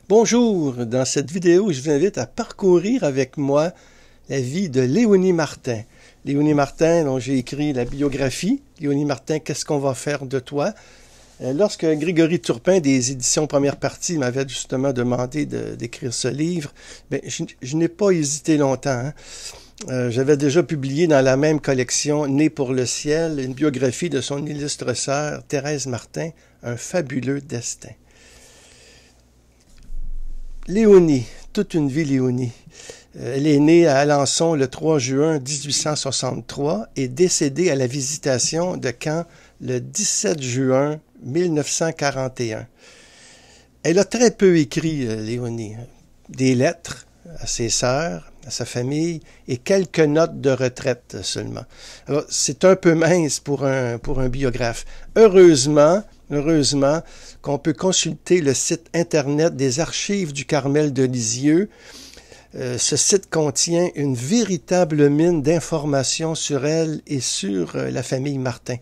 Bonjour, dans cette vidéo, je vous invite à parcourir avec moi la vie de Léonie Martin. Léonie Martin, dont j'ai écrit la biographie. Léonie Martin, qu'est-ce qu'on va faire de toi? Lorsque Grégory Turpin des éditions Première Partie m'avait justement demandé d'écrire ce livre, je n'ai pas hésité longtemps. J'avais déjà publié dans la même collection, Né pour le ciel, une biographie de son illustre sœur, Thérèse Martin, Un fabuleux destin. Léonie, toute une vie Léonie. Elle est née à Alençon le 3 juin 1863 et décédée à la Visitation de Caen le 17 juin 1941. Elle a très peu écrit, Léonie. Des lettres à ses sœurs, à sa famille, et quelques notes de retraite seulement. Alors, c'est un peu mince pour un biographe. Heureusement qu'on peut consulter le site Internet des Archives du Carmel de Lisieux. Ce site contient une véritable mine d'informations sur elle et sur la famille Martin.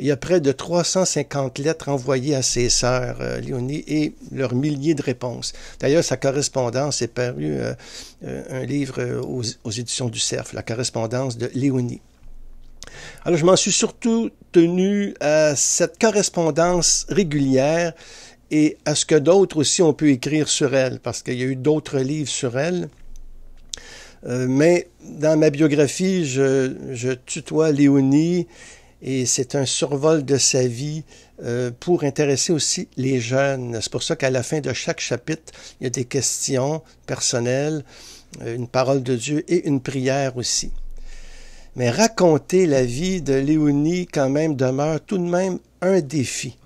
Il y a près de 350 lettres envoyées à ses sœurs, Léonie, et leurs milliers de réponses. D'ailleurs, sa correspondance est parue, un livre aux éditions du Cerf, la correspondance de Léonie. Alors, je m'en suis surtout tenu à cette correspondance régulière et à ce que d'autres aussi on peut écrire sur elle, parce qu'il y a eu d'autres livres sur elle. Mais dans ma biographie, je tutoie Léonie, et c'est un survol de sa vie pour intéresser aussi les jeunes. C'est pour ça qu'à la fin de chaque chapitre, il y a des questions personnelles, une parole de Dieu et une prière aussi. Mais raconter la vie de Léonie quand même demeure tout de même un défi.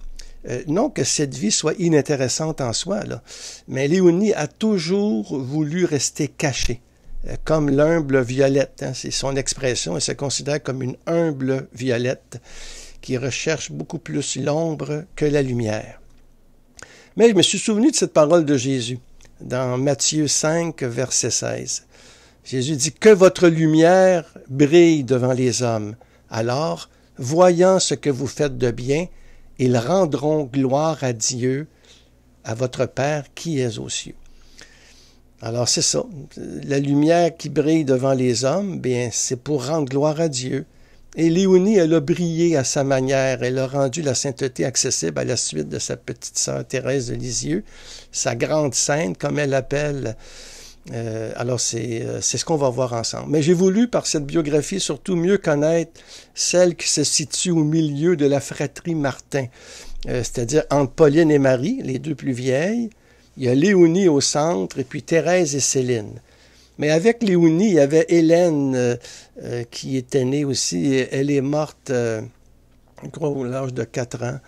Non que cette vie soit inintéressante en soi, là, mais Léonie a toujours voulu rester cachée. Comme l'humble Violette, c'est son expression, elle se considère comme une humble Violette qui recherche beaucoup plus l'ombre que la lumière. Mais je me suis souvenu de cette parole de Jésus dans Matthieu 5, verset 16. Jésus dit « Que votre lumière brille devant les hommes. Alors, voyant ce que vous faites de bien, ils rendront gloire à Dieu, à votre Père qui est aux cieux. » Alors c'est ça, la lumière qui brille devant les hommes, bien c'est pour rendre gloire à Dieu. Et Léonie, elle a brillé à sa manière, elle a rendu la sainteté accessible à la suite de sa petite sœur Thérèse de Lisieux, sa grande sainte comme elle l'appelle. Alors c'est ce qu'on va voir ensemble. Mais j'ai voulu par cette biographie surtout mieux connaître celle qui se situe au milieu de la fratrie Martin, c'est-à-dire entre Pauline et Marie, les deux plus vieilles. Il y a Léonie au centre, et puis Thérèse et Céline. Mais avec Léonie, il y avait Hélène qui était née aussi. Elle est morte, je crois, à l'âge de 4 ans.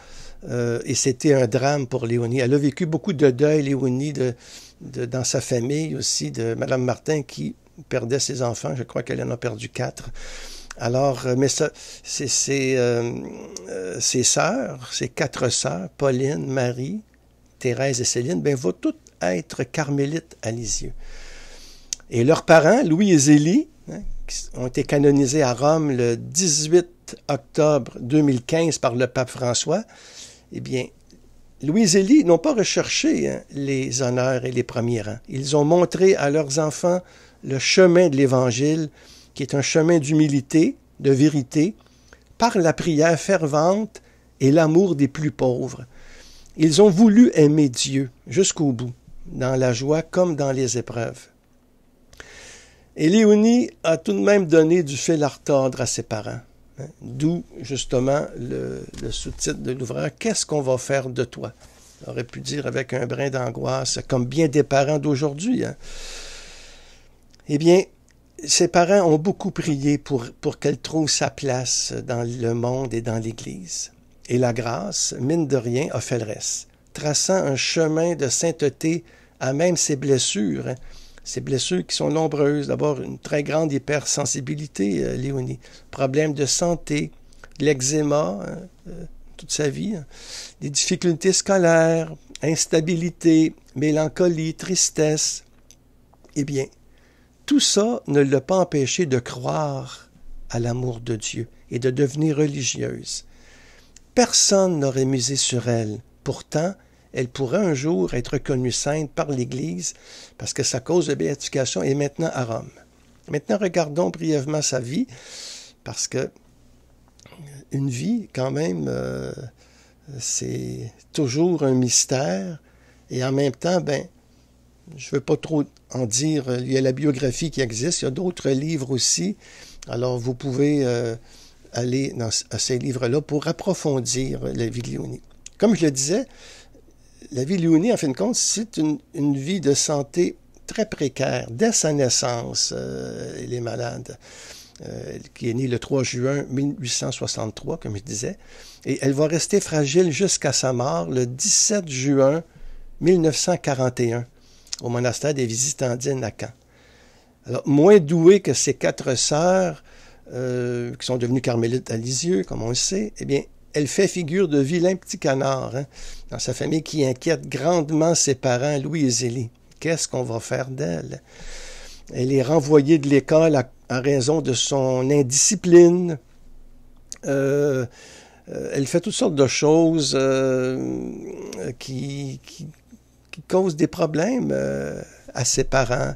Et c'était un drame pour Léonie. Elle a vécu beaucoup de deuil, Léonie, dans sa famille aussi, de Mme Martin qui perdait ses enfants. Je crois qu'elle en a perdu 4. Alors, mais ça, ses sœurs, ses 4 sœurs, Pauline, Marie, Thérèse et Céline, vont toutes être carmélites à Lisieux. Et leurs parents, Louis et Zélie, qui ont été canonisés à Rome le 18 octobre 2015 par le pape François, eh bien, Louis et Zélie n'ont pas recherché les honneurs et les premiers rangs. Ils ont montré à leurs enfants le chemin de l'Évangile, qui est un chemin d'humilité, de vérité, par la prière fervente et l'amour des plus pauvres. Ils ont voulu aimer Dieu jusqu'au bout, dans la joie comme dans les épreuves. Et Léonie a tout de même donné du fil à retordre à ses parents. D'où, justement, le sous-titre de l'ouvrage « Qu'est-ce qu'on va faire de toi ?» On aurait pu dire avec un brin d'angoisse, comme bien des parents d'aujourd'hui. Eh bien, ses parents ont beaucoup prié pour qu'elle trouve sa place dans le monde et dans l'Église. Et la grâce, mine de rien, a fait le reste, traçant un chemin de sainteté à même ses blessures. Ces blessures qui sont nombreuses. D'abord, une très grande hypersensibilité, Léonie. Problèmes de santé, l'eczéma, toute sa vie. Des difficultés scolaires, instabilité, mélancolie, tristesse. Eh bien, tout ça ne l'a pas empêché de croire à l'amour de Dieu et de devenir religieuse. Personne n'aurait misé sur elle. Pourtant, elle pourrait un jour être reconnue sainte par l'Église parce que sa cause de béatification est maintenant à Rome. Maintenant, regardons brièvement sa vie, parce que une vie, quand même, c'est toujours un mystère. Et en même temps, je ne veux pas trop en dire. Il y a la biographie qui existe, il y a d'autres livres aussi. Alors, vous pouvez aller à ces livres-là pour approfondir la vie de Léonie. Comme je le disais, la vie de Léonie, en fin de compte, c'est une vie de santé très précaire. Dès sa naissance, elle est malade, qui est née le 3 juin 1863, comme je disais, et elle va rester fragile jusqu'à sa mort le 17 juin 1941, au monastère des Visitandines à Caen. Alors, moins douée que ses 4 sœurs, qui sont devenues carmélites à Lisieux, comme on le sait, eh bien, elle fait figure de vilain petit canard dans sa famille qui inquiète grandement ses parents, Louis et Zélie. Qu'est-ce qu'on va faire d'elle? Elle est renvoyée de l'école à raison de son indiscipline. Elle fait toutes sortes de choses qui causent des problèmes à ses parents.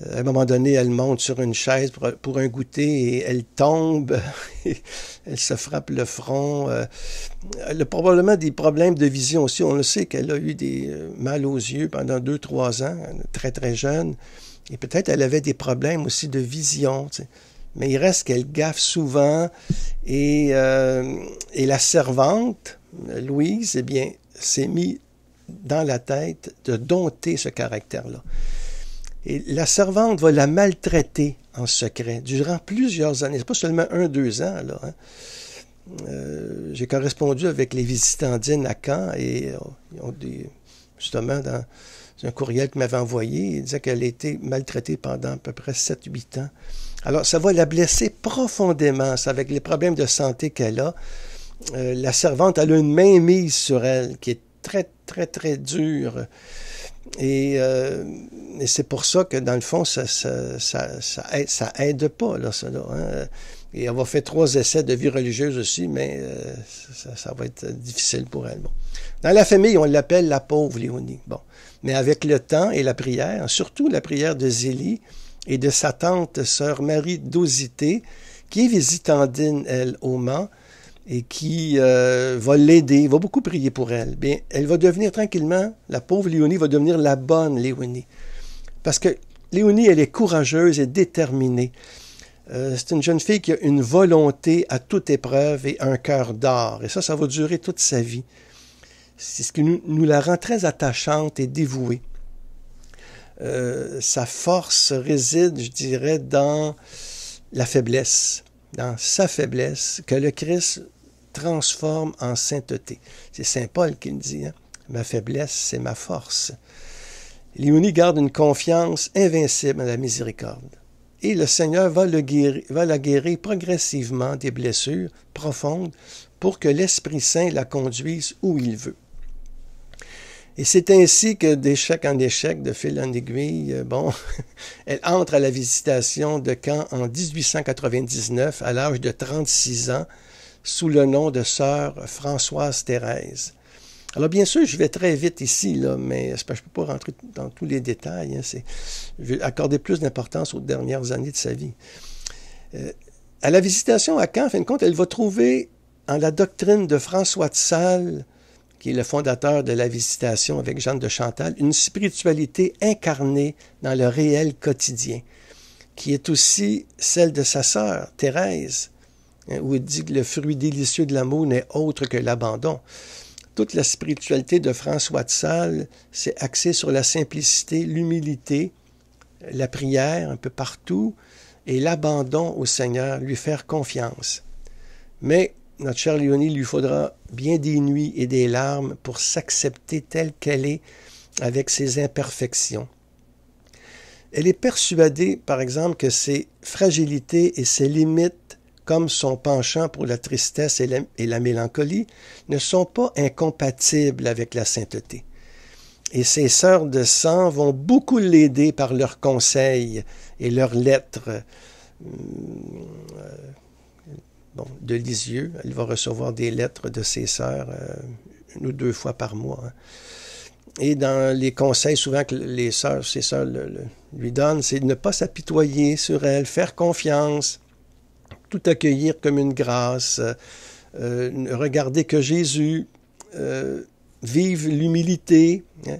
À un moment donné, elle monte sur une chaise pour un goûter et elle tombe, elle se frappe le front. Elle a probablement des problèmes de vision aussi. On le sait qu'elle a eu des mal aux yeux pendant 2-3 ans, très très jeune. Et peut-être elle avait des problèmes aussi de vision. Mais il reste qu'elle gaffe souvent. Et la servante, Louise, eh bien, s'est mis dans la tête de dompter ce caractère-là. Et la servante va la maltraiter en secret durant plusieurs années. C'est pas seulement 1-2 ans, là. J'ai correspondu avec les Visitandines à Caen et ils ont justement, dans un courriel qu'ils m'avaient envoyé, ils disaient qu'elle a été maltraitée pendant à peu près 7-8 ans. Alors, ça va la blesser profondément. C'est avec les problèmes de santé qu'elle a. La servante, elle a une mainmise sur elle qui est très, très, très dure. Et c'est pour ça que, dans le fond, ça aide pas, là, ça, là, hein. Et elle va faire 3 essais de vie religieuse aussi, mais ça va être difficile pour elle. Bon. Dans la famille, on l'appelle la pauvre Léonie. Bon. Mais avec le temps et la prière, surtout la prière de Zélie et de sa tante sœur Marie d'Osité, qui est visitandine, elle, au Mans, et qui va l'aider, va beaucoup prier pour elle. Bien, elle va devenir tranquillement, la pauvre Léonie va devenir la bonne Léonie. Parce que Léonie, elle est courageuse et déterminée. C'est une jeune fille qui a une volonté à toute épreuve et un cœur d'or. Et ça va durer toute sa vie. C'est ce qui nous la rend très attachante et dévouée. Sa force réside, je dirais, dans la faiblesse, dans sa faiblesse, que le Christ transforme en sainteté. C'est saint Paul qui le dit, hein? Ma faiblesse, c'est ma force. Léonie garde une confiance invincible à la miséricorde. Et le Seigneur va la guérir progressivement des blessures profondes pour que l'Esprit Saint la conduise où il veut. Et c'est ainsi que d'échec en échec, de fil en aiguille, elle entre à la Visitation de Caen en 1899 à l'âge de 36 ans sous le nom de sœur Françoise Thérèse. Alors bien sûr, je vais très vite ici, là, mais je ne peux pas rentrer dans tous les détails. Hein, je vais accorder plus d'importance aux dernières années de sa vie. À la Visitation à Caen, en fin de compte, elle va trouver en la doctrine de François de Sales, qui est le fondateur de la Visitation avec Jeanne de Chantal, une spiritualité incarnée dans le réel quotidien, qui est aussi celle de sa sœur, Thérèse, où il dit que le fruit délicieux de l'amour n'est autre que l'abandon. Toute la spiritualité de François de Sales s'est axée sur la simplicité, l'humilité, la prière un peu partout et l'abandon au Seigneur, lui faire confiance. Mais notre chère Léonie, lui faudra bien des nuits et des larmes pour s'accepter telle qu'elle est avec ses imperfections. Elle est persuadée, par exemple, que ses fragilités et ses limites, comme son penchant pour la tristesse et la mélancolie, ne sont pas incompatibles avec la sainteté. Et ses sœurs de sang vont beaucoup l'aider par leurs conseils et leurs lettres. De Lisieux, elle va recevoir des lettres de ses sœurs, une ou deux fois par mois. Hein. Et dans les conseils souvent que ses sœurs lui donnent, c'est de ne pas s'apitoyer sur elle, faire confiance, tout accueillir comme une grâce, regarder que Jésus, vive l'humilité. Hein.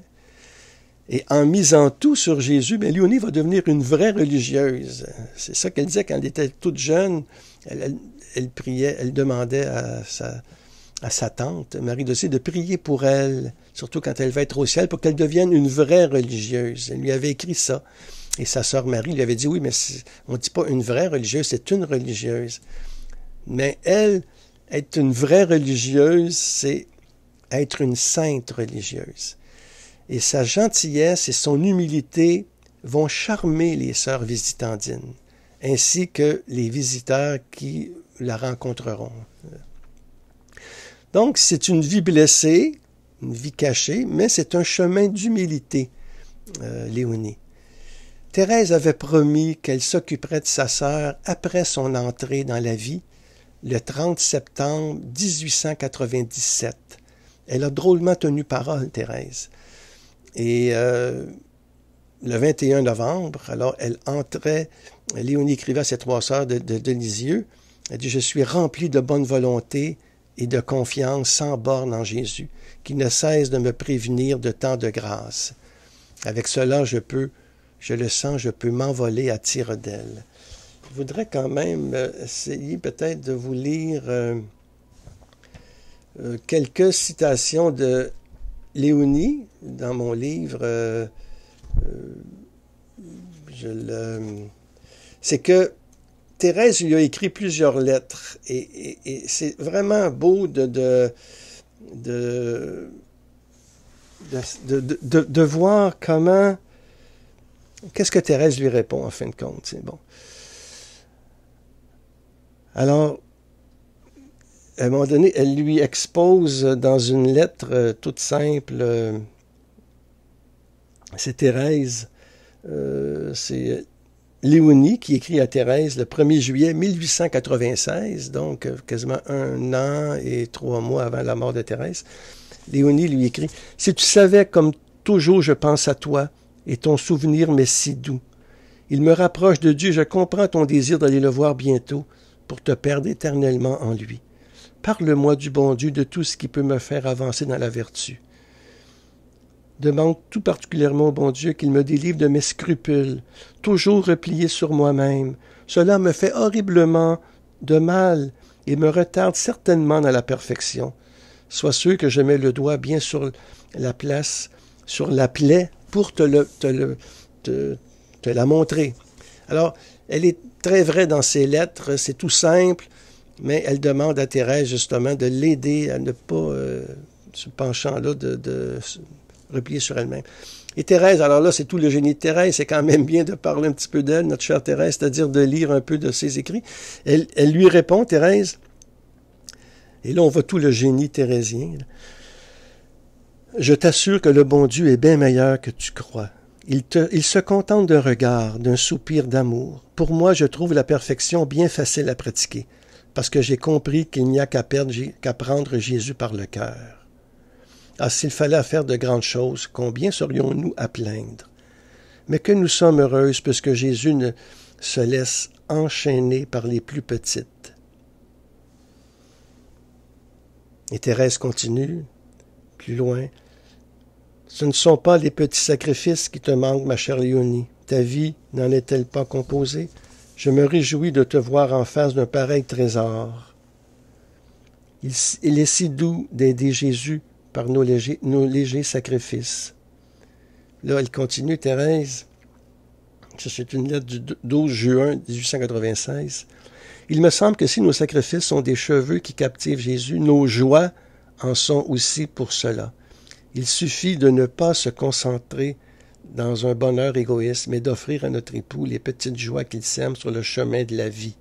Et en misant tout sur Jésus, bien, Léonie va devenir une vraie religieuse. C'est ça qu'elle disait quand elle était toute jeune. Elle priait, elle demandait à sa tante, Marie Dossé, de prier pour elle, surtout quand elle va être au ciel, pour qu'elle devienne une vraie religieuse. Elle lui avait écrit ça. Et sa sœur Marie lui avait dit, oui, mais on ne dit pas une vraie religieuse, c'est une religieuse. Mais elle, être une vraie religieuse, c'est être une sainte religieuse. Et sa gentillesse et son humilité vont charmer les sœurs visitandines, ainsi que les visiteurs qui la rencontreront. Donc, c'est une vie blessée, une vie cachée, mais c'est un chemin d'humilité, Léonie. Thérèse avait promis qu'elle s'occuperait de sa sœur après son entrée dans la vie, le 30 septembre 1897. Elle a drôlement tenu parole, Thérèse. Et le 21 novembre, alors elle entrait, Léonie écrivait à ses trois sœurs de Lisieux, elle dit « Je suis remplie de bonne volonté et de confiance sans borne en Jésus, qui ne cesse de me prévenir de tant de grâce. Avec cela, je le sens, je peux m'envoler à tire d'aile. » Je voudrais quand même essayer peut-être de vous lire quelques citations de Léonie dans mon livre. C'est que Thérèse lui a écrit plusieurs lettres et c'est vraiment beau de voir comment... Qu'est-ce que Thérèse lui répond, en fin de compte? C'est bon. Alors, à un moment donné, elle lui expose dans une lettre toute simple, c'est Thérèse, c'est Léonie qui écrit à Thérèse le 1er juillet 1896, donc quasiment 1 an et 3 mois avant la mort de Thérèse. Léonie lui écrit « Si tu savais comme toujours je pense à toi, et ton souvenir m'est si doux. Il me rapproche de Dieu, je comprends ton désir d'aller le voir bientôt, pour te perdre éternellement en lui. Parle-moi du bon Dieu, de tout ce qui peut me faire avancer dans la vertu. Demande tout particulièrement au bon Dieu qu'il me délivre de mes scrupules, toujours repliés sur moi-même. Cela me fait horriblement de mal et me retarde certainement dans la perfection. Sois sûr que je mets le doigt bien sur la plaie pour te la montrer. Alors, elle est très vraie dans ses lettres, c'est tout simple, mais elle demande à Thérèse justement de l'aider à ne pas, ce penchant-là, de replier sur elle-même. Et Thérèse, alors là, c'est tout le génie de Thérèse, c'est quand même bien de parler un petit peu d'elle, notre chère Thérèse, c'est-à-dire de lire un peu de ses écrits. Elle lui répond, Thérèse, et là on voit tout le génie thérésien. Je t'assure que le bon Dieu est bien meilleur que tu crois. Il se contente d'un regard, d'un soupir d'amour. Pour moi, je trouve la perfection bien facile à pratiquer, parce que j'ai compris qu'il n'y a qu'à prendre Jésus par le cœur. Ah, s'il fallait faire de grandes choses, combien serions-nous à plaindre? Mais que nous sommes heureuses, puisque Jésus ne se laisse enchaîner par les plus petites. Et Thérèse continue, plus loin. Ce ne sont pas les petits sacrifices qui te manquent, ma chère Léonie. Ta vie n'en est-elle pas composée? Je me réjouis de te voir en face d'un pareil trésor. Il est si doux d'aider Jésus par nos légers sacrifices. Là, elle continue, Thérèse. C'est une lettre du 12 juin 1896. Il me semble que si nos sacrifices sont des cheveux qui captivent Jésus, nos joies en sont aussi pour cela. Il suffit de ne pas se concentrer dans un bonheur égoïste, mais d'offrir à notre époux les petites joies qu'il sème sur le chemin de la vie,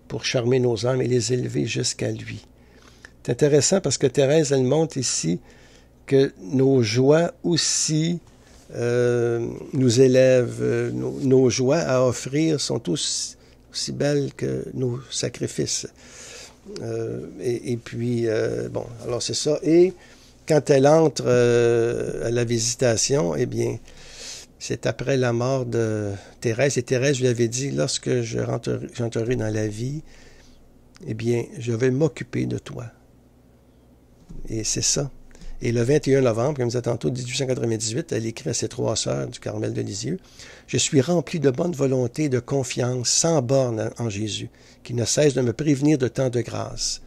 pour charmer nos âmes et les élever jusqu'à lui. C'est intéressant parce que Thérèse, elle montre ici que nos joies aussi nous élèvent, nos joies à offrir sont aussi belles que nos sacrifices. Et puis, bon, alors c'est ça. Et quand elle entre à la visitation, eh bien, c'est après la mort de Thérèse. Et Thérèse lui avait dit, lorsque j'entrerai dans la vie, eh bien, je vais m'occuper de toi. Et c'est ça. Et le 21 novembre, comme je disais tantôt, 1898, elle écrit à ses 3 sœurs du Carmel de Lisieux, « Je suis rempli de bonne volonté et de confiance sans borne en Jésus, qui ne cesse de me prévenir de tant de grâce.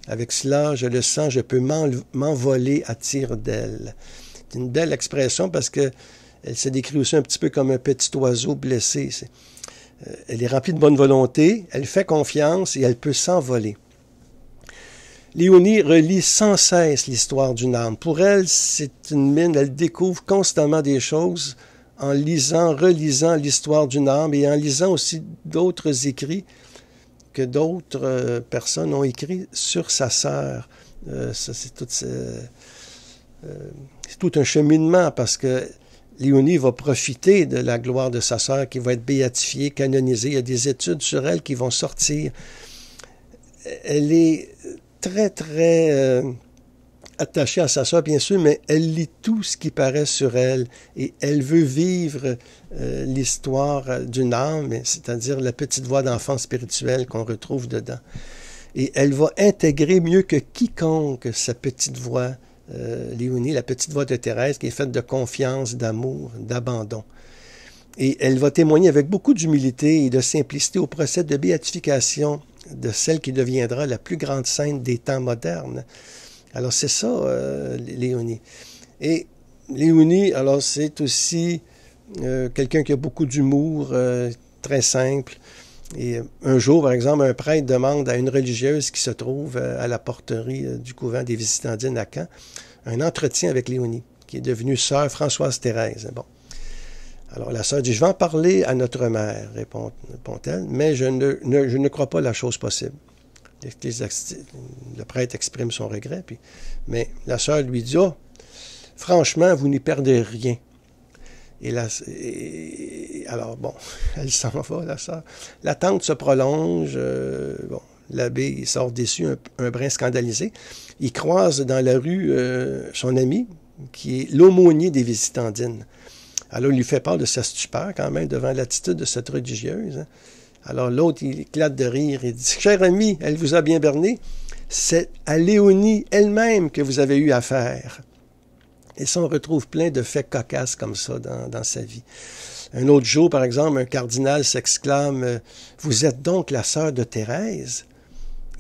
Avec cela, je le sens, je peux m'envoler à tire d'aile. » C'est une belle expression parce que elle se décrit aussi un petit peu comme un petit oiseau blessé. Elle est remplie de bonne volonté, elle fait confiance et elle peut s'envoler. Léonie relit sans cesse l'histoire d'une âme. Pour elle, c'est une mine, elle découvre constamment des choses en lisant, relisant l'histoire d'une âme et en lisant aussi d'autres écrits que d'autres personnes ont écrits sur sa sœur. C'est tout un cheminement parce que Léonie va profiter de la gloire de sa sœur qui va être béatifiée, canonisée. Il y a des études sur elle qui vont sortir. Elle est très attachée à sa sœur, bien sûr, mais elle lit tout ce qui paraît sur elle et elle veut vivre l'histoire d'une âme, c'est-à-dire la petite voix d'enfant spirituel qu'on retrouve dedans. Et elle va intégrer mieux que quiconque sa petite voix, Léonie, la petite voix de Thérèse, qui est faite de confiance, d'amour, d'abandon. Et elle va témoigner avec beaucoup d'humilité et de simplicité au procès de béatification de celle qui deviendra la plus grande sainte des temps modernes. Alors c'est ça, Léonie. Et Léonie, alors c'est aussi quelqu'un qui a beaucoup d'humour, très simple. Et un jour, par exemple, un prêtre demande à une religieuse qui se trouve à la porterie du couvent des Visitandines à Caen un entretien avec Léonie, qui est devenue sœur Françoise Thérèse. Bon. Alors la sœur dit, je vais en parler à notre mère, répond-elle, mais je ne crois pas la chose possible. Le prêtre exprime son regret, mais la sœur lui dit, oh, franchement, vous n'y perdez rien. Alors, bon, elle s'en va, la sœur. L'attente se prolonge. Bon, l'abbé il sort déçu, un brin scandalisé. Il croise dans la rue son ami, qui est l'aumônier des Visitandines. Alors, il lui fait part de sa stupeur, quand même, devant l'attitude de cette religieuse. Hein. Alors, l'autre, il éclate de rire et dit, « Cher ami, elle vous a bien berné. C'est à Léonie elle-même que vous avez eu affaire. » Et ça, on retrouve plein de faits cocasses comme ça dans sa vie. Un autre jour, par exemple, un cardinal s'exclame « Vous êtes donc la sœur de Thérèse ?»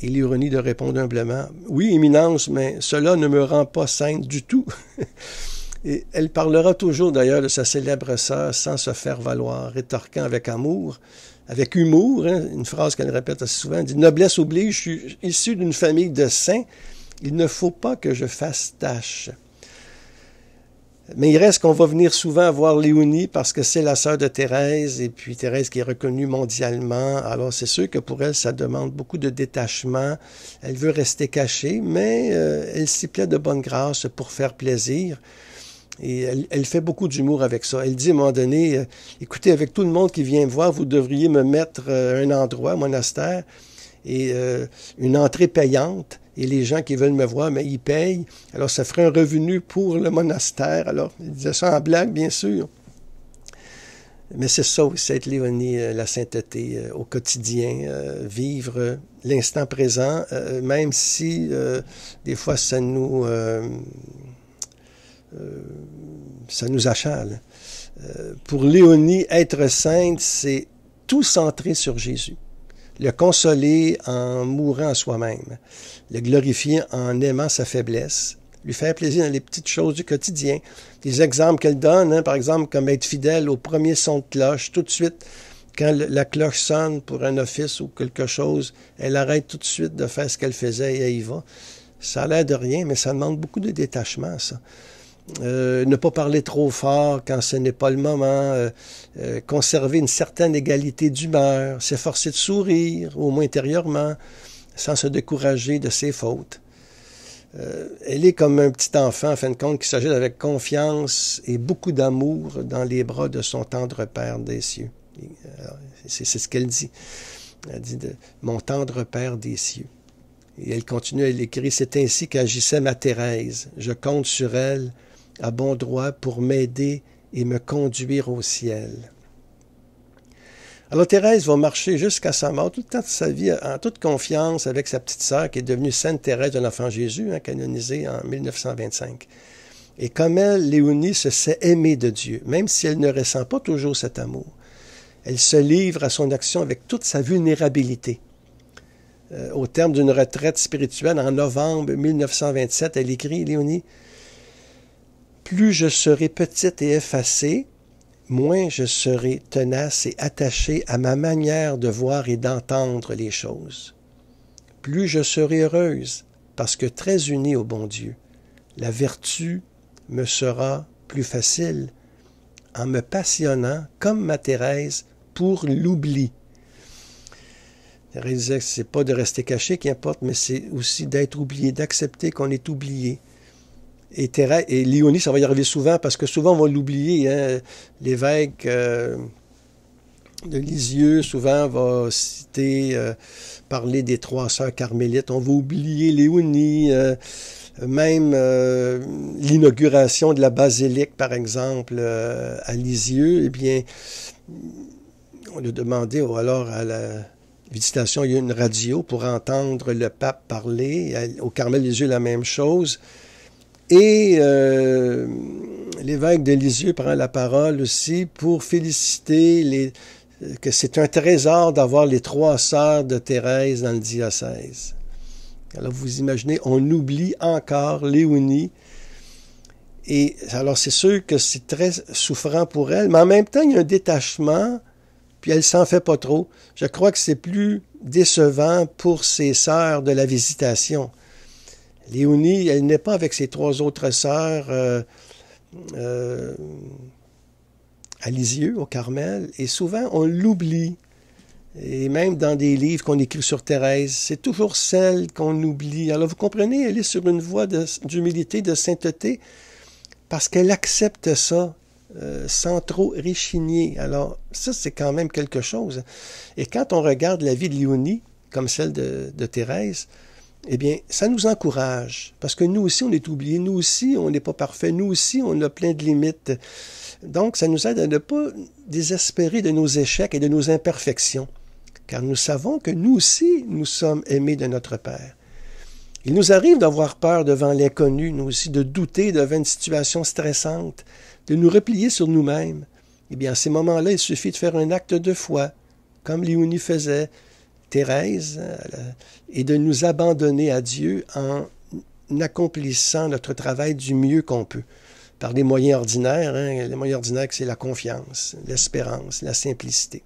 Et l'ironie de répondre humblement « Oui, éminence, mais cela ne me rend pas sainte du tout. » Et elle parlera toujours d'ailleurs de sa célèbre sœur sans se faire valoir, rétorquant avec amour, avec humour, hein, une phrase qu'elle répète assez souvent, elle dit « Noblesse oblige, je suis issue d'une famille de saints, il ne faut pas que je fasse tâche. » Mais il reste qu'on va venir souvent voir Léonie parce que c'est la sœur de Thérèse, et puis Thérèse qui est reconnue mondialement. Alors c'est sûr que pour elle, ça demande beaucoup de détachement. Elle veut rester cachée, mais elle s'y plaît de bonne grâce pour faire plaisir. Et elle fait beaucoup d'humour avec ça. Elle dit à un moment donné, écoutez, avec tout le monde qui vient me voir, vous devriez me mettre un endroit, un monastère, et une entrée payante. Et les gens qui veulent me voir, mais ils payent. Alors, ça ferait un revenu pour le monastère. Alors, il disait ça en blague, bien sûr. Mais c'est ça aussi, être Léonie, la sainteté au quotidien, vivre l'instant présent, même si des fois ça nous achale. Pour Léonie, être sainte, c'est tout centré sur Jésus. Le consoler en mourant à soi-même, le glorifier en aimant sa faiblesse, lui faire plaisir dans les petites choses du quotidien. Des exemples qu'elle donne, hein, par exemple, comme être fidèle au premier son de cloche, tout de suite, quand la cloche sonne pour un office ou quelque chose, elle arrête tout de suite de faire ce qu'elle faisait et elle y va. Ça a l'air de rien, mais ça demande beaucoup de détachement, ça. Ne pas parler trop fort quand ce n'est pas le moment, conserver une certaine égalité d'humeur, s'efforcer de sourire, au moins intérieurement, sans se décourager de ses fautes. Elle est comme un petit enfant, en fin de compte, qui s'agit avec confiance et beaucoup d'amour dans les bras de son tendre Père des cieux. C'est ce qu'elle dit. Elle dit « Mon tendre Père des cieux ». Et elle continue, elle écrit, « C'est ainsi qu'agissait ma Thérèse. Je compte sur elle à bon droit pour m'aider et me conduire au ciel. » Alors Thérèse va marcher jusqu'à sa mort, tout le temps de sa vie, en toute confiance avec sa petite sœur qui est devenue Sainte Thérèse de l'Enfant Jésus, canonisée en 1925. Et comme elle, Léonie se sait aimer de Dieu, même si elle ne ressent pas toujours cet amour. Elle se livre à son action avec toute sa vulnérabilité. Au terme d'une retraite spirituelle en novembre 1927, elle écrit, Léonie, « Plus je serai petite et effacée, moins je serai tenace et attachée à ma manière de voir et d'entendre les choses. Plus je serai heureuse, parce que très unie au bon Dieu, la vertu me sera plus facile en me passionnant, comme ma Thérèse, pour l'oubli. » Thérèse disait que ce n'est pas de rester caché qui importe, mais c'est aussi d'être oublié, d'accepter qu'on est oublié. Et Léonie, ça va y arriver souvent, parce que souvent on va l'oublier. Hein? L'évêque de Lisieux, souvent, va citer, parler des 3 sœurs carmélites. On va oublier Léonie, même l'inauguration de la basilique, par exemple, à Lisieux. Eh bien, on a demandé alors à la visitation, il y a une radio pour entendre le pape parler. Au Carmel-Lisieux, la même chose. Et l'évêque de Lisieux prend la parole aussi pour féliciter que c'est un trésor d'avoir les 3 sœurs de Thérèse dans le diocèse. Alors vous imaginez, on oublie encore Léonie. Et alors c'est sûr que c'est très souffrant pour elle, mais en même temps, il y a un détachement, puis elle s'en fait pas trop. Je crois que c'est plus décevant pour ses sœurs de la visitation. Léonie, elle n'est pas avec ses 3 autres sœurs à Lisieux, au Carmel, et souvent on l'oublie. Et même dans des livres qu'on écrit sur Thérèse, c'est toujours celle qu'on oublie. Alors vous comprenez, elle est sur une voie d'humilité, de sainteté, parce qu'elle accepte ça sans trop réchigner. Alors ça, c'est quand même quelque chose. Et quand on regarde la vie de Léonie, comme celle de Thérèse, eh bien, ça nous encourage, parce que nous aussi, on est oubliés, nous aussi, on n'est pas parfait, nous aussi, on a plein de limites. Donc, ça nous aide à ne pas désespérer de nos échecs et de nos imperfections, car nous savons que nous aussi, nous sommes aimés de notre Père. Il nous arrive d'avoir peur devant l'inconnu, nous aussi, de douter devant une situation stressante, de nous replier sur nous-mêmes. Eh bien, à ces moments-là, il suffit de faire un acte de foi, comme Léonie faisait, Thérèse, et de nous abandonner à Dieu en accomplissant notre travail du mieux qu'on peut, par des moyens ordinaires. Les moyens ordinaires, c'est la confiance, l'espérance, la simplicité.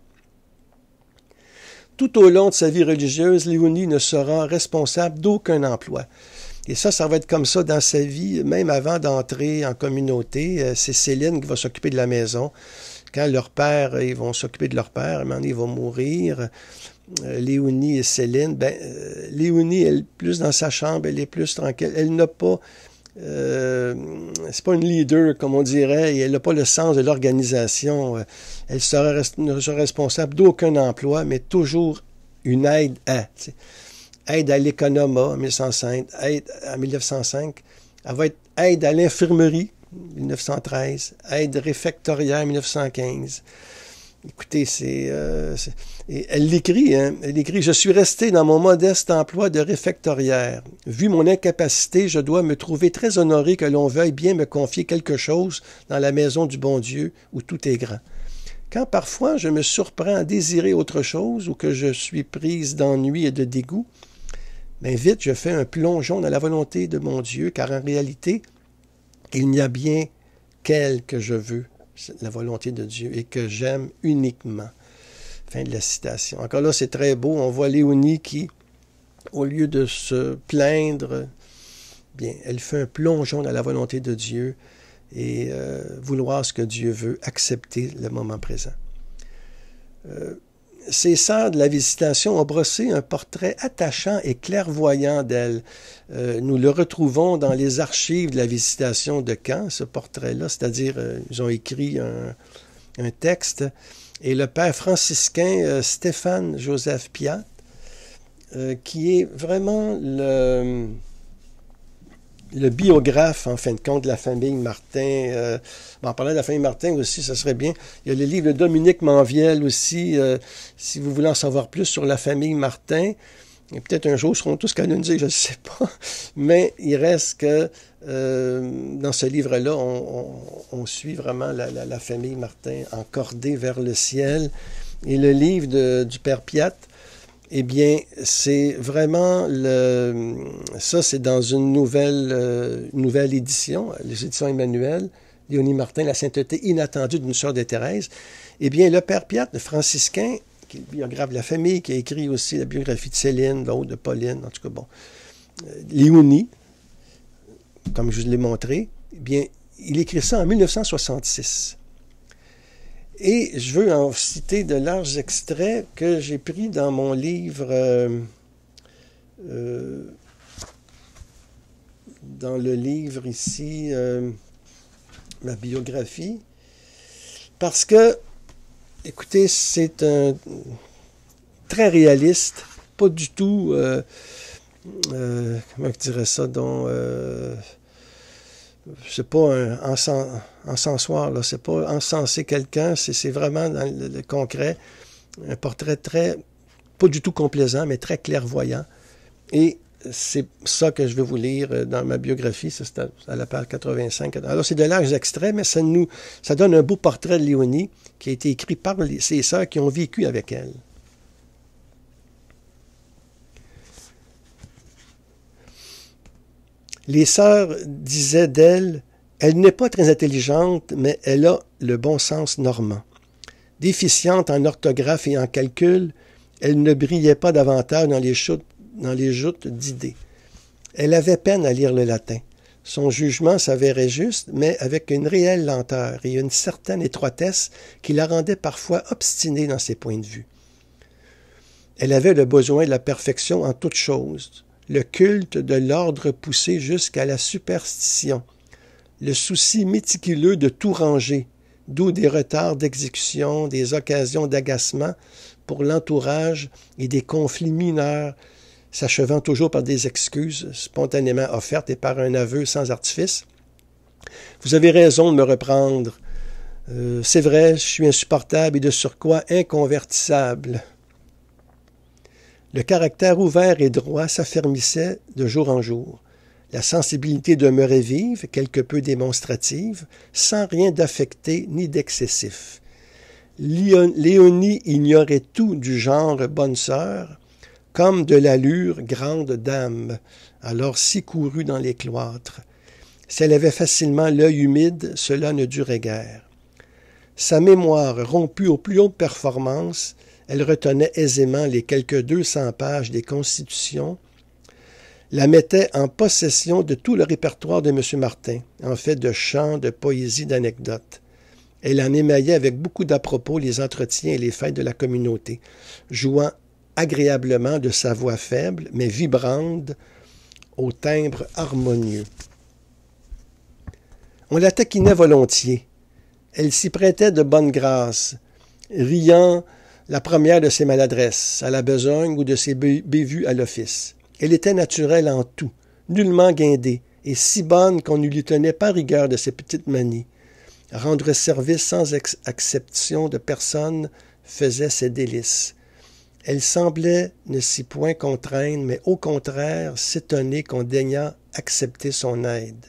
Tout au long de sa vie religieuse, Léonie ne sera responsable d'aucun emploi. Et ça va être comme ça dans sa vie, même avant d'entrer en communauté. C'est Céline qui va s'occuper de la maison. Quand leur père, ils vont s'occuper de leur père, à un moment donné, il va mourir. Léonie et Céline, Léonie, elle est plus dans sa chambre, elle est plus tranquille. Elle n'a pas, c'est pas une leader, comme on dirait, et elle n'a pas le sens de l'organisation. Elle ne sera responsable d'aucun emploi, mais toujours une aide à. Aide à l'économat en 1905, aide à 1905. Elle va être aide à l'infirmerie, 1913, aide réfectorière, 1915. Écoutez, et elle l'écrit, elle écrit « Je suis resté dans mon modeste emploi de réfectorière. Vu mon incapacité, je dois me trouver très honoré que l'on veuille bien me confier quelque chose dans la maison du bon Dieu où tout est grand. Quand parfois je me surprends à désirer autre chose ou que je suis prise d'ennui et de dégoût, bien vite je fais un plongeon dans la volonté de mon Dieu, car en réalité, il n'y a bien qu'elle que je veux, la volonté de Dieu, et que j'aime uniquement. » Fin de la citation. Encore là, c'est très beau. On voit Léonie qui, au lieu de se plaindre, bien, elle fait un plongeon dans la volonté de Dieu et vouloir ce que Dieu veut, accepter le moment présent. Ces sœurs de la Visitation ont brossé un portrait attachant et clairvoyant d'elle. Nous le retrouvons dans les archives de la Visitation de Caen, ce portrait-là, c'est-à-dire, ils ont écrit un texte, et le père franciscain Stéphane Joseph Piat qui est vraiment le biographe, en fin de compte, de la famille Martin. En parlant de la famille Martin aussi, ça serait bien. Il y a le livre de Dominique Manviel aussi, si vous voulez en savoir plus sur la famille Martin. Et peut-être un jour, ils seront tous canonisés, je ne sais pas. Mais il reste que dans ce livre-là, on suit vraiment la famille Martin encordée vers le ciel. Et le livre du Père Piat, eh bien, c'est vraiment ça, c'est dans une nouvelle édition, les éditions Emmanuel, Léonie Martin, La sainteté inattendue d'une sœur de Thérèse. Eh bien, le Père Piat, le franciscain, qui est le biographe de la famille, qui a écrit aussi la biographie de Céline, l'autre de Pauline, en tout cas, bon. Léonie, comme je vous l'ai montré, eh bien, il écrit ça en 1966. Et je veux en citer de larges extraits que j'ai pris dans mon livre, dans le livre ici, ma biographie, parce que, écoutez, c'est très réaliste, pas du tout, comment je dirais ça, donc... c'est pas un encensoir, là, c'est pas encenser quelqu'un, c'est vraiment dans le concret, un portrait pas du tout complaisant, mais très clairvoyant. Et c'est ça que je vais vous lire dans ma biographie, c'est à la page 85. Alors, c'est de larges extraits, mais ça donne un beau portrait de Léonie qui a été écrit par ses sœurs qui ont vécu avec elle. Les sœurs disaient d'elle, « Elle n'est pas très intelligente, mais elle a le bon sens normand. Déficiente en orthographe et en calcul, elle ne brillait pas davantage dans les joutes d'idées. Elle avait peine à lire le latin. Son jugement s'avérait juste, mais avec une réelle lenteur et une certaine étroitesse qui la rendait parfois obstinée dans ses points de vue. Elle avait le besoin de la perfection en toutes choses, le culte de l'ordre poussé jusqu'à la superstition, le souci méticuleux de tout ranger, d'où des retards d'exécution, des occasions d'agacement pour l'entourage et des conflits mineurs, s'achevant toujours par des excuses spontanément offertes et par un aveu sans artifice. Vous avez raison de me reprendre. C'est vrai, je suis insupportable et de surcroît inconvertissable. Le caractère ouvert et droit s'affermissait de jour en jour. La sensibilité demeurait vive, quelque peu démonstrative, sans rien d'affecté ni d'excessif. Léonie ignorait tout du genre bonne sœur, comme de l'allure grande dame, alors si courue dans les cloîtres. Si elle avait facilement l'œil humide, cela ne durait guère. Sa mémoire rompue aux plus hautes performances, elle retenait aisément les quelques 200 pages des Constitutions, la mettait en possession de tout le répertoire de M. Martin, en fait de chants, de poésie, d'anecdotes. Elle en émaillait avec beaucoup d'à-propos les entretiens et les fêtes de la communauté, jouant agréablement de sa voix faible, mais vibrante, au timbre harmonieux. On la taquinait volontiers. Elle s'y prêtait de bonne grâce, riant la première de ses maladresses, à la besogne ou de ses bévues à l'office. Elle était naturelle en tout, nullement guindée, et si bonne qu'on ne lui tenait pas rigueur de ses petites manies. Rendre service sans acception de personne faisait ses délices. Elle semblait ne s'y point contraindre, mais au contraire s'étonner qu'on daignât accepter son aide.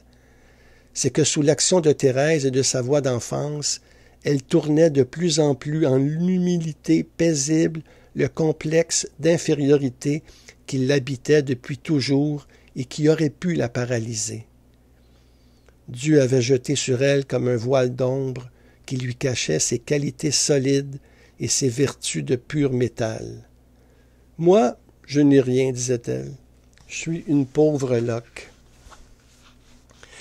C'est que sous l'action de Thérèse et de sa voix d'enfance, elle tournait de plus en plus en humilité paisible le complexe d'infériorité qui l'habitait depuis toujours et qui aurait pu la paralyser. Dieu avait jeté sur elle comme un voile d'ombre qui lui cachait ses qualités solides et ses vertus de pur métal. « Moi, je n'ai rien, disait-elle. Je suis une pauvre loque. »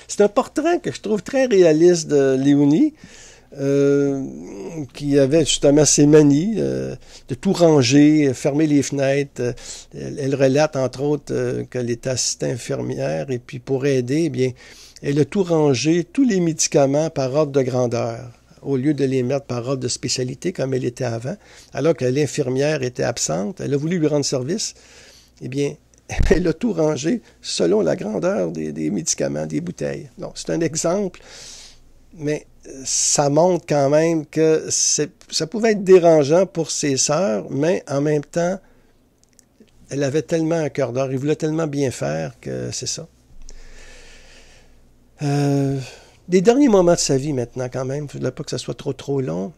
C'est un portrait que je trouve très réaliste de Léonie, qui avait justement ses manies de tout ranger, fermer les fenêtres. Elle relate, entre autres, qu'elle est assistante infirmière, et puis pour aider, eh bien, elle a tout rangé, tous les médicaments par ordre de grandeur, au lieu de les mettre par ordre de spécialité, comme elle était avant, alors que l'infirmière était absente. Elle a voulu lui rendre service. eh bien, elle a tout rangé selon la grandeur des médicaments, des bouteilles. Donc, c'est un exemple, mais ça montre quand même que ça pouvait être dérangeant pour ses sœurs, mais en même temps, elle avait tellement un cœur d'or, il voulait tellement bien faire que c'est ça. Les derniers moments de sa vie maintenant quand même, il ne faudrait pas que ça soit trop long.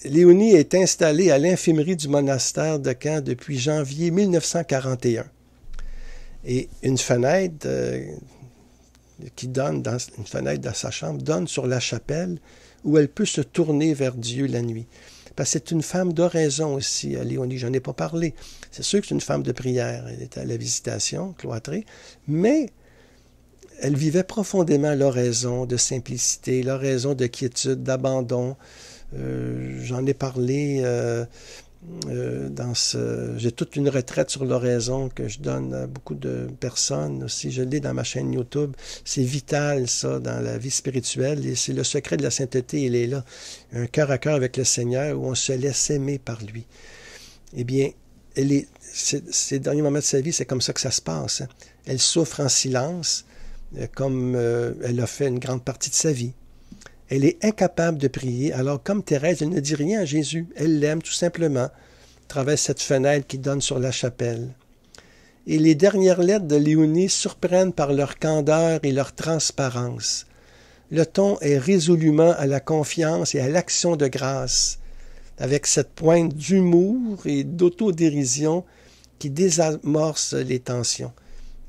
Léonie est installée à l'infirmerie du monastère de Caen depuis janvier 1941. Et une fenêtre qui donne dans une fenêtre dans sa chambre donne sur la chapelle où elle peut se tourner vers Dieu la nuit. Parce que c'est une femme d'oraison aussi, Léonie, j'en ai pas parlé. C'est sûr que c'est une femme de prière, elle était à la visitation, cloîtrée, mais elle vivait profondément l'oraison de simplicité, l'oraison de quiétude, d'abandon. J'en ai parlé j'ai toute une retraite sur l'oraison que je donne à beaucoup de personnes aussi. Je l'ai dans ma chaîne YouTube. C'est vital, ça, dans la vie spirituelle. Et c'est le secret de la sainteté, il est là. Un cœur à cœur avec le Seigneur où on se laisse aimer par lui. Eh bien, ces derniers moments de sa vie, c'est comme ça que ça se passe. Hein. Elle souffre en silence, comme elle a fait une grande partie de sa vie. Elle est incapable de prier, alors comme Thérèse, elle ne dit rien à Jésus. Elle l'aime tout simplement, à travers cette fenêtre qui donne sur la chapelle. Et les dernières lettres de Léonie surprennent par leur candeur et leur transparence. Le ton est résolument à la confiance et à l'action de grâce, avec cette pointe d'humour et d'autodérision qui désamorce les tensions.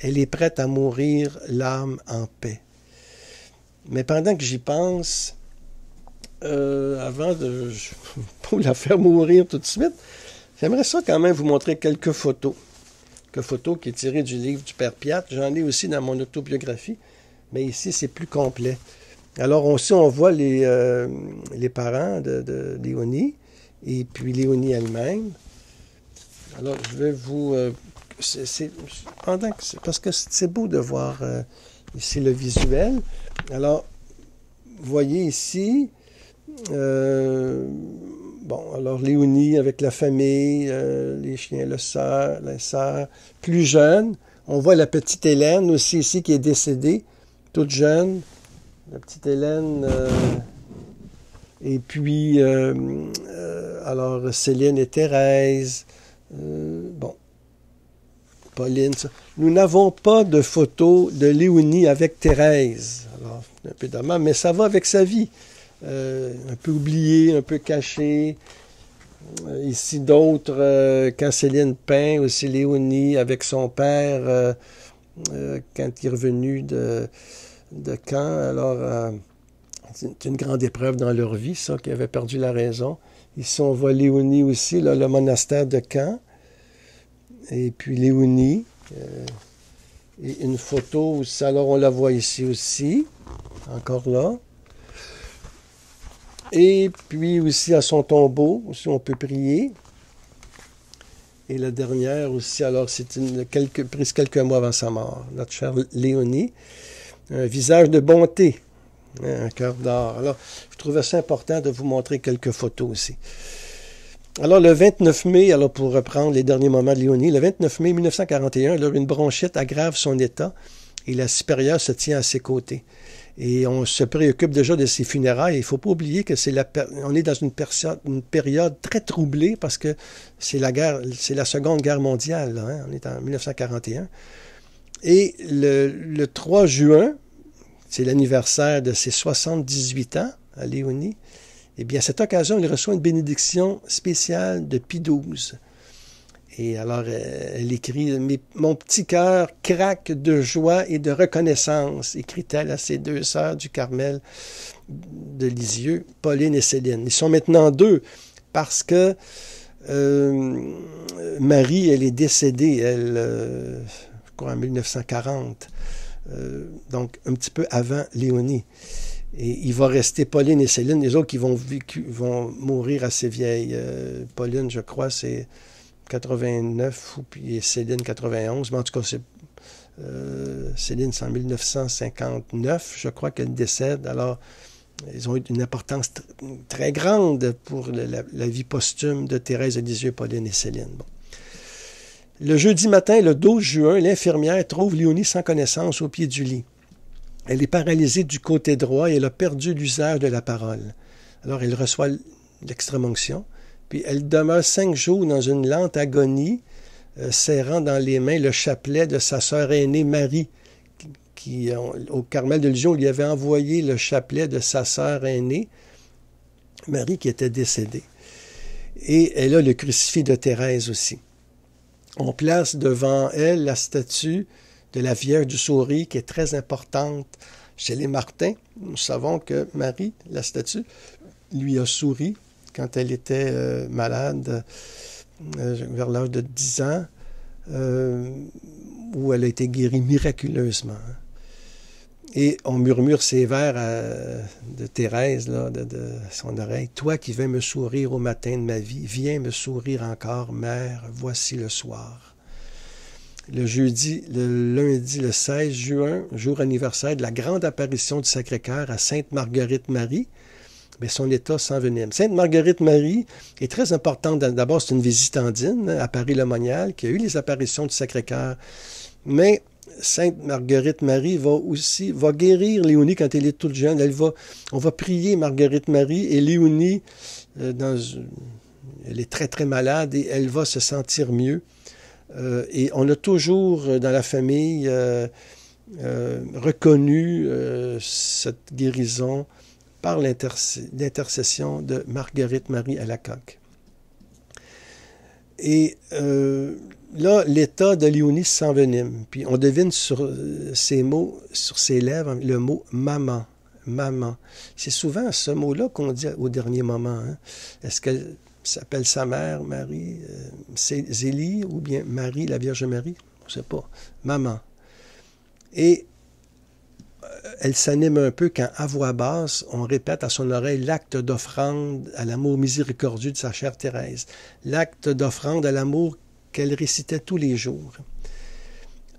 Elle est prête à mourir l'âme en paix. Mais pendant que j'y pense, avant de pour la faire mourir tout de suite, j'aimerais ça quand même vous montrer quelques photos. Quelques photos qui est tirées du livre du Père Piat. J'en ai aussi dans mon autobiographie, mais ici c'est plus complet. Alors aussi on voit les parents de Léonie et puis Léonie elle-même. Alors je vais vous... parce que c'est beau de voir ici le visuel. Alors, vous voyez ici, alors Léonie avec la famille, les chiens, les sœurs, plus jeunes. On voit la petite Hélène aussi ici qui est décédée, toute jeune. La petite Hélène, et puis, alors Céline et Thérèse, Pauline. Ça. Nous n'avons pas de photo de Léonie avec Thérèse. Alors, un peu dommage, mais ça va avec sa vie. Un peu oublié, un peu caché. Ici, d'autres, quand Céline peint, aussi Léonie avec son père, quand il est revenu de Caen. Alors, c'est une grande épreuve dans leur vie, ça, qui avait perdu la raison. Ici, on voit Léonie aussi, là, le monastère de Caen. Et puis Léonie, et une photo aussi, alors on la voit ici aussi, encore là. Et puis aussi à son tombeau, aussi on peut prier. Et la dernière aussi, alors c'est prise quelques mois avant sa mort, notre chère Léonie. Un visage de bonté, un cœur d'or. Alors, je trouvais ça important de vous montrer quelques photos aussi. Alors, le 29 mai, alors pour reprendre les derniers moments de Léonie, le 29 mai 1941, alors une bronchite aggrave son état et la supérieure se tient à ses côtés. Et on se préoccupe déjà de ses funérailles. Il ne faut pas oublier que on est dans une période très troublée parce que c'est la Seconde Guerre mondiale. Là, hein? On est en 1941. Et le 3 juin, c'est l'anniversaire de ses 78 ans à Léonie. Eh bien, à cette occasion, il reçoit une bénédiction spéciale de Pie XII. Et alors, elle écrit « Mon petit cœur craque de joie et de reconnaissance », écrit-elle à ses deux sœurs du Carmel de Lisieux, Pauline et Céline. Ils sont maintenant deux parce que Marie, elle est décédée, je crois en 1940, donc un petit peu avant Léonie. Et il va rester Pauline et Céline, les autres qui vont mourir assez vieilles. Pauline, je crois, c'est 89, puis Céline 91, mais en tout cas, Céline, c'est en 1959, je crois qu'elle décède. Alors, ils ont eu une importance très grande pour la vie posthume de Thérèse de Lisieux, Pauline et Céline. Bon. Le jeudi matin, le 12 juin, l'infirmière trouve Léonie sans connaissance au pied du lit. Elle est paralysée du côté droit et elle a perdu l'usage de la parole. Alors, elle reçoit l'extrême-onction, puis elle demeure 5 jours dans une lente agonie, serrant dans les mains le chapelet de sa sœur aînée Marie, qui au Carmel de Lyon, lui avait envoyé le chapelet de sa sœur aînée, Marie, qui était décédée. Et elle a le crucifix de Thérèse aussi. On place devant elle la statue de la Vierge du Sourire, qui est très importante chez les Martins. Nous savons que Marie, la statue, lui a souri quand elle était malade vers l'âge de 10 ans, où elle a été guérie miraculeusement. Et on murmure ces vers de Thérèse, là, de son oreille. « Toi qui viens me sourire au matin de ma vie, viens me sourire encore, Mère, voici le soir. » Le lundi, le 16 juin, jour anniversaire de la grande apparition du Sacré-Cœur à Sainte-Marguerite-Marie, mais son état s'envenime. Sainte-Marguerite-Marie est très importante. D'abord, c'est une visitandine à Paris-le-Monial qui a eu les apparitions du Sacré-Cœur. Mais Sainte-Marguerite-Marie va guérir Léonie quand elle est toute jeune. On va prier Marguerite-Marie et Léonie, elle est très très malade et elle va se sentir mieux. Et on a toujours dans la famille reconnu cette guérison par l'intercession de Marguerite-Marie Alacoque. Et là, l'état de Léonie s'envenime. Puis on devine sur ses mots, sur ses lèvres, le mot « maman ». Maman. C'est souvent ce mot-là qu'on dit au dernier moment. Hein. Est-ce qu'elle s'appelle sa mère, Marie, Zélie, ou bien Marie, la Vierge Marie? On ne sait pas. Maman. Et elle s'anime un peu quand, à voix basse, on répète à son oreille l'acte d'offrande à l'amour miséricordieux de sa chère Thérèse. L'acte d'offrande à l'amour qu'elle récitait tous les jours.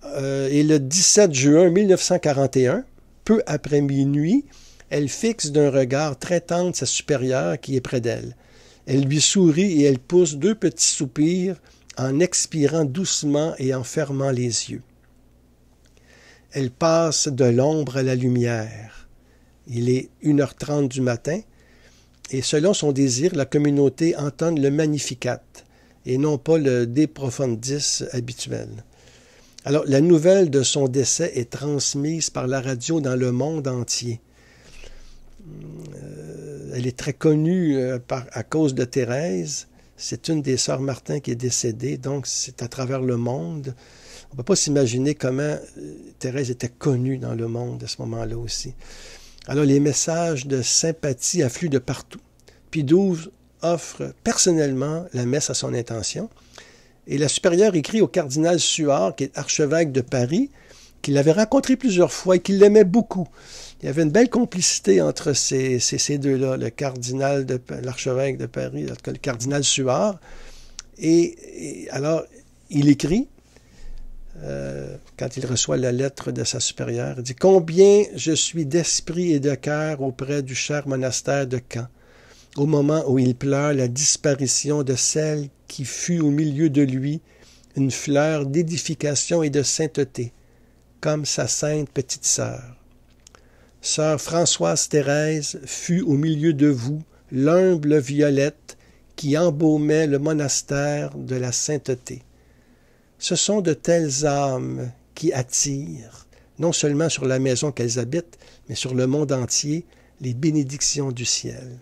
Et le 17 juin 1941, peu après minuit, elle fixe d'un regard très tendre sa supérieure qui est près d'elle. Elle lui sourit et elle pousse 2 petits soupirs en expirant doucement et en fermant les yeux. Elle passe de l'ombre à la lumière. Il est 1h30 du matin et selon son désir, la communauté entonne le Magnificat et non pas le De Profundis habituel. Alors, la nouvelle de son décès est transmise par la radio dans le monde entier. Elle est très connue à cause de Thérèse. C'est une des sœurs Martin qui est décédée, donc c'est à travers le monde. On ne peut pas s'imaginer comment Thérèse était connue dans le monde à ce moment-là aussi. Alors, les messages de sympathie affluent de partout. Pie XII offre personnellement la messe à son intention. Et la supérieure écrit au cardinal Suard, qui est archevêque de Paris, qu'il avait rencontré plusieurs fois et qu'il l'aimait beaucoup. Il y avait une belle complicité entre ces deux-là, l'archevêque de Paris, le cardinal Suard. Et alors, il écrit, quand il reçoit la lettre de sa supérieure, il dit « Combien je suis d'esprit et de cœur auprès du cher monastère de Caen, au moment où il pleure la disparition de celle qui fut au milieu de lui une fleur d'édification et de sainteté, comme sa sainte petite sœur. Sœur Françoise Thérèse fut au milieu de vous l'humble violette qui embaumait le monastère de la sainteté. Ce sont de telles âmes qui attirent, non seulement sur la maison qu'elles habitent, mais sur le monde entier, les bénédictions du ciel. »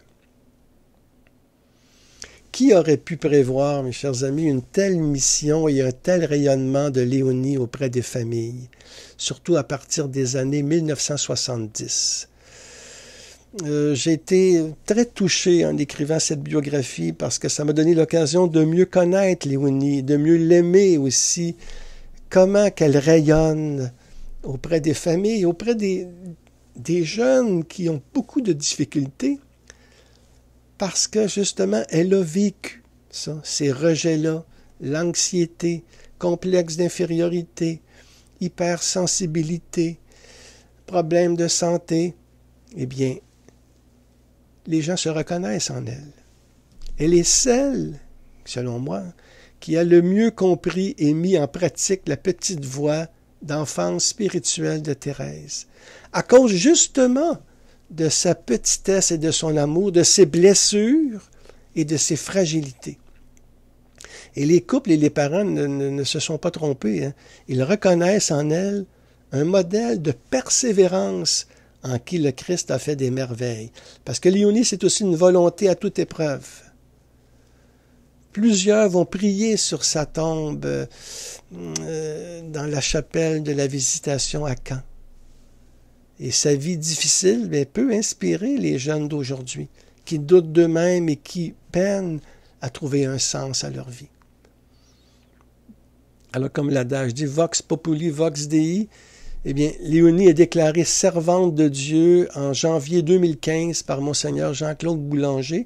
Qui aurait pu prévoir, mes chers amis, une telle mission et un tel rayonnement de Léonie auprès des familles, surtout à partir des années 1970? J'ai été très touché en écrivant cette biographie parce que ça m'a donné l'occasion de mieux connaître Léonie, de mieux l'aimer aussi, comment qu'elle rayonne auprès des familles, auprès des jeunes qui ont beaucoup de difficultés, parce que justement, elle a vécu ça, ces rejets-là, l'anxiété, complexe d'infériorité, hypersensibilité, problèmes de santé. Eh bien, les gens se reconnaissent en elle. Elle est celle, selon moi, qui a le mieux compris et mis en pratique la petite voie d'enfance spirituelle de Thérèse. À cause justement de sa petitesse et de son amour, de ses blessures et de ses fragilités. Et les couples et les parents ne se sont pas trompés, hein. Ils reconnaissent en elle un modèle de persévérance en qui le Christ a fait des merveilles. Parce que Léonie, c'est aussi une volonté à toute épreuve. Plusieurs vont prier sur sa tombe dans la chapelle de la Visitation à Caen. Et sa vie difficile peut inspirer les jeunes d'aujourd'hui, qui doutent d'eux-mêmes et qui peinent à trouver un sens à leur vie. Alors, comme l'adage dit, Vox Populi, Vox Dei, eh bien, Léonie est déclarée servante de Dieu en janvier 2015 par Monseigneur Jean-Claude Boulanger,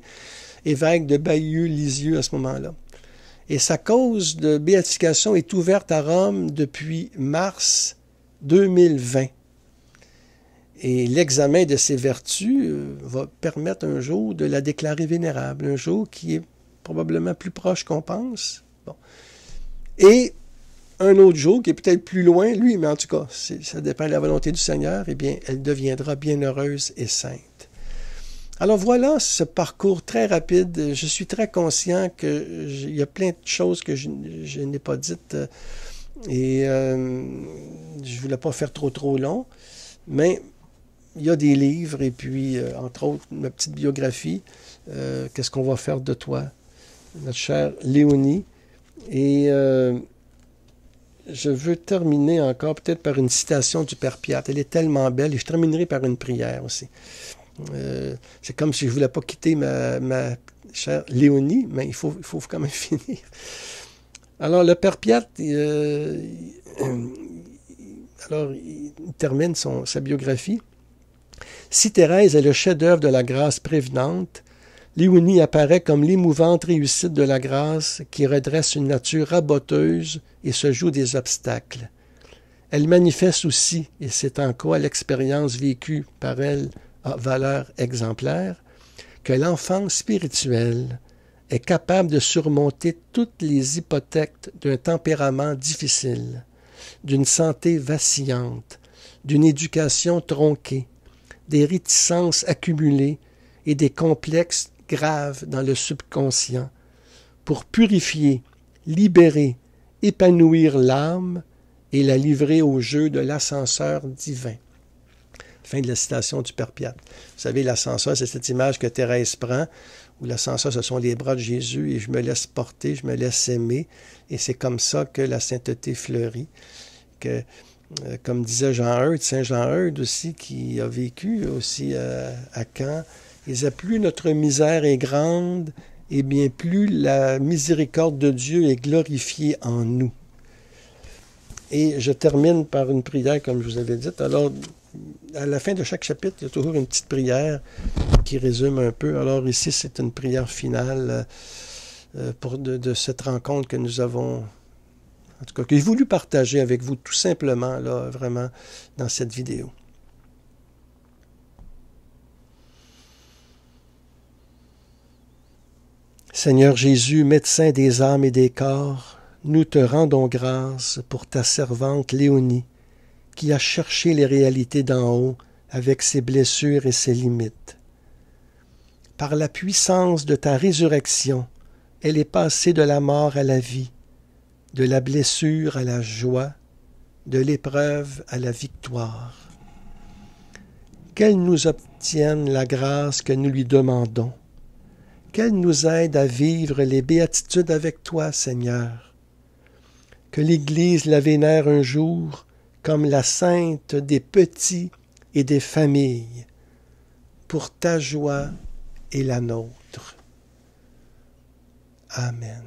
évêque de Bayeux-Lisieux à ce moment-là. Et sa cause de béatification est ouverte à Rome depuis mars 2020. Et l'examen de ses vertus va permettre un jour de la déclarer vénérable, un jour qui est probablement plus proche qu'on pense. Bon. Et un autre jour, qui est peut-être plus loin, lui, mais en tout cas, ça dépend de la volonté du Seigneur, eh bien, elle deviendra bienheureuse et sainte. Alors voilà ce parcours très rapide. Je suis très conscient qu'il y a plein de choses que je n'ai pas dites et je ne voulais pas faire trop long, mais il y a des livres et puis, entre autres, ma petite biographie, Qu'est-ce qu'on va faire de toi, notre chère Léonie. Et je veux terminer encore peut-être par une citation du Père Piat. Elle est tellement belle et je terminerai par une prière aussi. C'est comme si je ne voulais pas quitter ma chère Léonie, mais il faut quand même finir. Alors, le Père Piat, il termine sa biographie. Si Thérèse est le chef-d'œuvre de la grâce prévenante, Léonie apparaît comme l'émouvante réussite de la grâce qui redresse une nature raboteuse et se joue des obstacles. Elle manifeste aussi, et c'est en quoi l'expérience vécue par elle a valeur exemplaire, que l'enfance spirituelle est capable de surmonter toutes les hypothèques d'un tempérament difficile, d'une santé vacillante, d'une éducation tronquée, des réticences accumulées et des complexes graves dans le subconscient, pour purifier, libérer, épanouir l'âme et la livrer au jeu de l'ascenseur divin. Fin de la citation du Père Piat. Vous savez, l'ascenseur, c'est cette image que Thérèse prend, où l'ascenseur, ce sont les bras de Jésus, et je me laisse porter, je me laisse aimer, et c'est comme ça que la sainteté fleurit. Que, comme disait Saint Jean Eudes aussi, qui a vécu aussi à Caen, « Et plus notre misère est grande, et bien plus la miséricorde de Dieu est glorifiée en nous. » Et je termine par une prière, comme je vous avais dit. Alors, à la fin de chaque chapitre, il y a toujours une petite prière qui résume un peu. Alors ici, c'est une prière finale de cette rencontre que nous avons, en tout cas, que j'ai voulu partager avec vous tout simplement, là, vraiment, dans cette vidéo. Seigneur Jésus, médecin des âmes et des corps, nous te rendons grâce pour ta servante Léonie, qui a cherché les réalités d'en haut avec ses blessures et ses limites. Par la puissance de ta résurrection, elle est passée de la mort à la vie, de la blessure à la joie, de l'épreuve à la victoire. Qu'elle nous obtienne la grâce que nous lui demandons. Qu'elle nous aide à vivre les béatitudes avec toi, Seigneur. Que l'Église la vénère un jour comme la sainte des petits et des familles, pour ta joie et la nôtre. Amen.